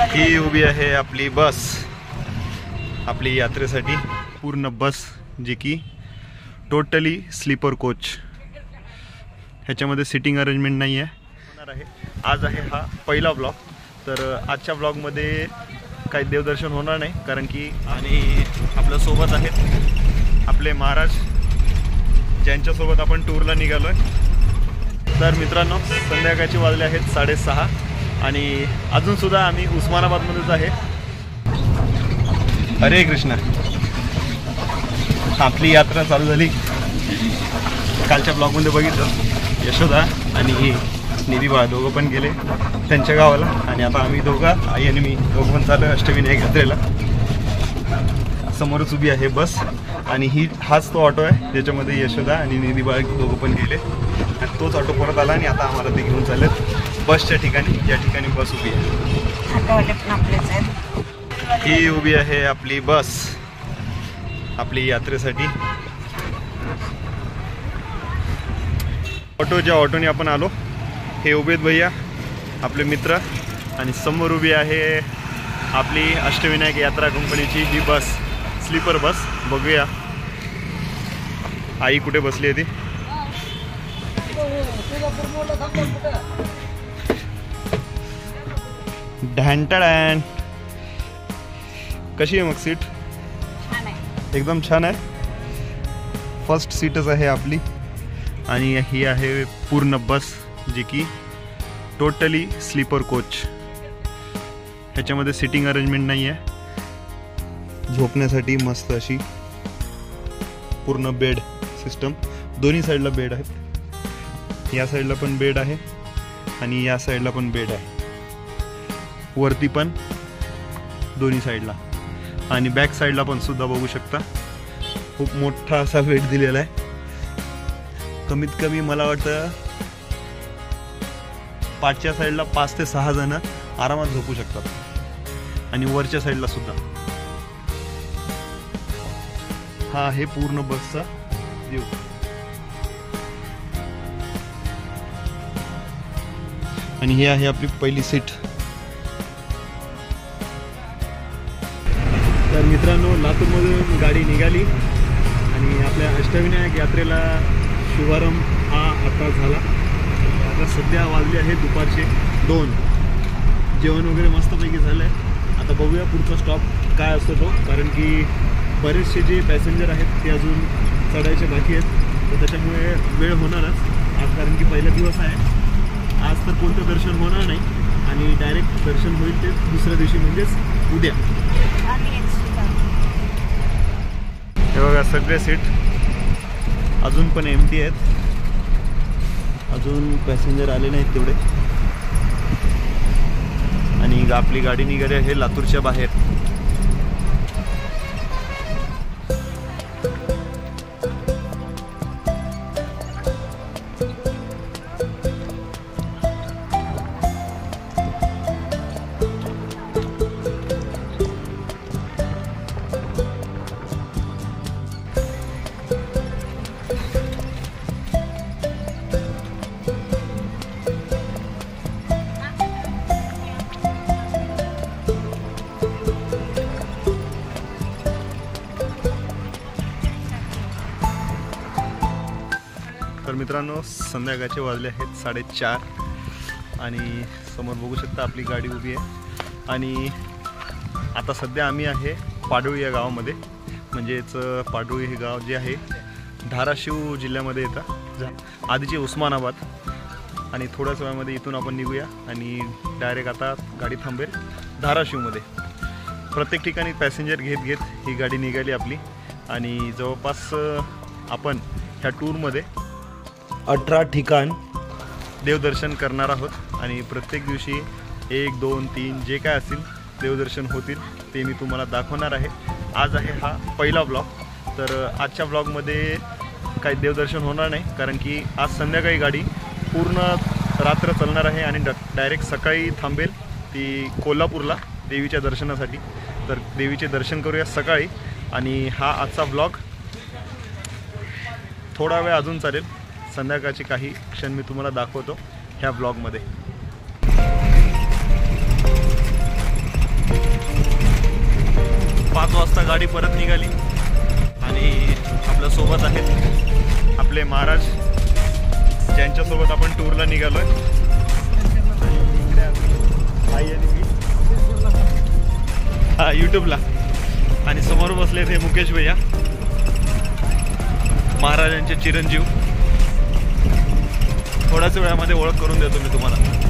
ही उभी आहे आपली बस, आपली यात्रेसाठी पूर्ण बस, जी की टोटली स्लीपर कोच, ह्याच्यामध्ये सिटिंग अरेंजमेंट नाही आहे. आज आहे हा पहिला ब्लॉग. तर आजच्या ब्लॉगमध्ये काही देवदर्शन होणार नाही, कारण की आणि आपल्या सोबत आहेत आपले महाराज, ज्यांच्यासोबत आपण टूरला निघालो आहे. तर मित्रांनो, संध्याकाळचे वाजले आहेत 6:30 आणि अजूनसुद्धा आम्ही उस्मानाबादमध्येच आहे. हरे कृष्णा. आपली यात्रा चालू झाली. कालच्या ब्लॉगमध्ये बघितलं, यशोदा आणि निधीबा दोघं पण गेले त्यांच्या गावाला, आणि आता आम्ही दोघं, आई आणि मी दोघं पण चालू अष्टविनायक यात्रेला. समोरच उभी आहे बस, आणि हाच तो ऑटो आहे ज्याच्यामध्ये यशोदा आणि निधीबा दोघं पण गेले, आणि तोच ऑटो परत आला आणि आता आम्हाला ते घेऊन चाललेत बसच्या ठिकाणी, ज्या ठिकाणी बस उभी आहे. ही उभी आहे आपली बस, आपली यात्रेसाठी. ज्या ऑटोने आपण आलो हे उभेत भैया, आपले मित्र, आणि समोर उभी आहे आपली अष्टविनायक यात्रा कंपनीची ही बस, स्लीपर बस. बघूया आई कुठे बसली आहे ती. ढॅन्टडॅन. कशी आहे मग सीट? एकदम छान आहे. फर्स्ट सीटच आहे आपली, आणि ही आहे पूर्ण बस, जी की टोटली स्लीपर कोच. ह्याच्यामध्ये सिटिंग अरेंजमेंट नाही आहे. झोपण्यासाठी मस्त अशी पूर्ण बेड सिस्टम, दोन्ही साईडला बेड आहेत. या साईडला पण बेड आहे आणि या साईडला पण बेड आहे, वरती पण दोन्ही साईडला, आणि बॅक साईडला पण सुद्धा बघू शकता खूप मोठा असा वेट दिलेला आहे. कमीत कमी मला वाटतं पाठच्या साईडला 5 ते 6 जण आरामात झोपू शकतात, आणि वरच्या साईडला सुद्धा. हा आहे पूर्ण बसचा व्ह्यू. आणि ही आहे आपली पहिली सीट. तर मित्रांनो, लातूरमधून गाडी निघाली आणि आपल्या अष्टविनायक यात्रेला शुभारंभ हा आता झाला. आता सध्या वाजले आहे दुपारचे 2. जेवण वगैरे मस्तपैकी झालं आहे. आता बघूया पुढचा स्टॉप काय असतो तो, कारण की बरेचसे जे पॅसेंजर आहेत ते अजून चढायचे बाकी आहेत, तर त्याच्यामुळे वेळ होणारच आज, कारण की पहिला दिवस आहे. आज तर कोणतं दर्शन होणार नाही, आणि डायरेक्ट दर्शन होईल ते दुसऱ्या दिवशी, म्हणजेच उद्या. हे बघा, सगळे सीट अजून पण एम्प्टी आहेत, अजून पॅसेंजर आले नाहीत तेवढे. आणि आपली गाडी निघाली आहे लातूरच्या बाहेर. तर मित्रांनो, संध्याकाळचे वाजले आहेत 4:30, आणि समोर बघू शकता आपली गाडी उभी आहे. आणि आता सध्या आम्ही आहे पाडोळी या गावामध्ये, म्हणजेच पाडोळी हे गाव जे आहे धाराशिव जिल्ह्यामध्ये येतं, आधीचे उस्मानाबाद. आणि थोड्याच वेळामध्ये इथून आपण निघूया, आणि डायरेक्ट आता गाडी थांबेल धाराशिवमध्ये. प्रत्येक ठिकाणी पॅसेंजर घेत घेत ही गाडी निघाली आपली, आणि जवळपास आपण ह्या टूरमध्ये 18 ठिकाण देवदर्शन करणार आहोत. आणि प्रत्येक दिवशी 1, 2, 3 जे काय असतील देवदर्शन होतील ते मी तुम्हाला दाखवणार आहे. आज आहे हा पहिला ब्लॉग. तर आजच्या ब्लॉगमध्ये काही देवदर्शन होणार नाही, कारण की आज संध्याकाळी गाडी पूर्ण रात्र चालणार आहे, आणि डायरेक्ट सकाळी थांबेल ती कोल्हापूरला देवीच्या दर्शनासाठी. तर देवीचे दर्शन करूया सकाळी, आणि हा आजचा ब्लॉग थोडा वेळ अजून चालेल. संध्याकाळचे काही क्षण मी तुम्हाला दाखवतो ह्या ब्लॉगमध्ये. गाडी परत निघाली आणि आपल्या सोबत आहेत आपले महाराज, ज्यांच्यासोबत आपण टूरला निघालोय. इकडे आई आणि मी यूट्यूबला, आणि समोर बसले ते मुकेश भैया, महाराजांचे चिरंजीव. थोड्याच वेळामध्ये ओळख करून देतो मी तुम्हाला.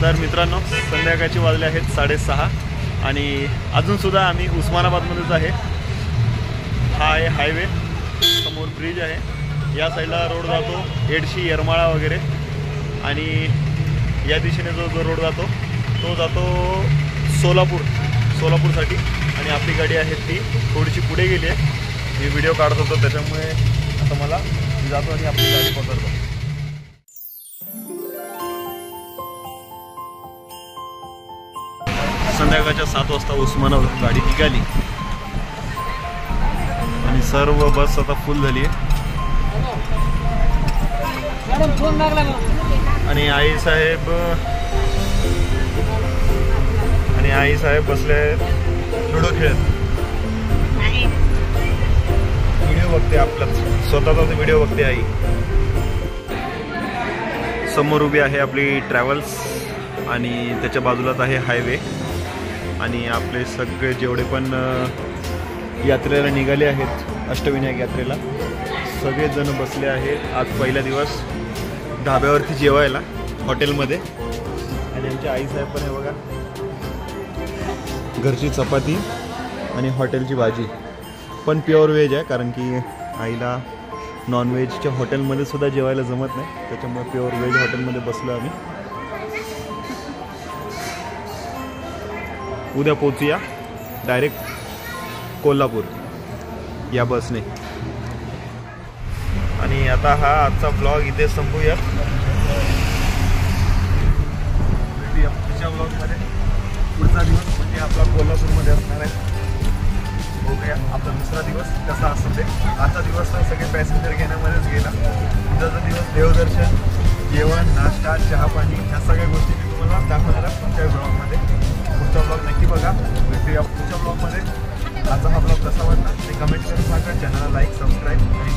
तर मित्रांनो, संध्याकाळचे वाजले आहेत 6:30 आणि अजूनसुद्धा आम्ही उस्मानाबादमध्येच आहे. हा आहे हायवे, समोर ब्रिज आहे, या साईडला रोड जातो एडशी, येरमाळा वगैरे, आणि या दिशेने जो रोड जातो तो जातो सोलापूरसाठी. आणि आपली गाडी आहे ती थोडीशी पुढे गेली आहे. मी व्हिडिओ काढत होतो त्याच्यामुळे आता मला जातो आणि आपली गाडी पकडतो. संध्याकाळच्या 7 वाजता उस्मानाबाद गाडी निघाली आणि सर्व बस आता फुल झाली आहे. आणि आई साहेब बसले आहेत लुडो खेळत. व्हिडिओ बघते, आपला स्वतःचा व्हिडिओ बघते आई. समोर उभी आहे आपली ट्रॅव्हल्स आणि त्याच्या बाजूलाच आहे हायवे. आणि आपले सगळे जेवढे पण यात्रेला निघाले आहेत, अष्टविनायक यात्रेला, सगळेजण बसले आहेत आज पहिला दिवस ढाब्यावरती जेवायला हॉटेलमध्ये. आणि आमचे आईसाहेब पण आहे बघा, घरची चपाती आणि हॉटेलची भाजी, पण प्युअर व्हेज आहे, कारण की आईला नॉनव्हेजच्या हॉटेलमध्ये सुद्धा जेवायला जमत नाही, त्याच्यामुळे प्युअर व्हेज हॉटेलमध्ये बसलो आम्ही. उद्या पोचूया डायरेक्ट कोल्हापूर या बसने. आणि आता हा आजचा ब्लॉग इथे संपूया. भेटूया पुढच्या ब्लॉगमध्ये. पुढचा दिवस म्हणजे आपला कोल्हापूरमध्ये असणार आहे. बघूया आपला दुसरा दिवस कसा असेल ते. आजचा दिवस तर सगळे पॅसेंजर घेण्यामध्येच गेला. उद्याचा दिवस देवदर्शन, जेवण, नाश्ता, चहा पाणी, ह्या सगळ्या गोष्टी मी तुम्हाला दाखवणार आहे पुढच्या ब्लॉगमध्ये. पुढचा ब्लॉग नक्की बघा. भेटूया पुढच्या ब्लॉगमध्ये. आजचा हा ब्लॉग कसा वाटला ते कमेंट करून सांगा. चॅनलला लाईक, सबस्क्राईब आणि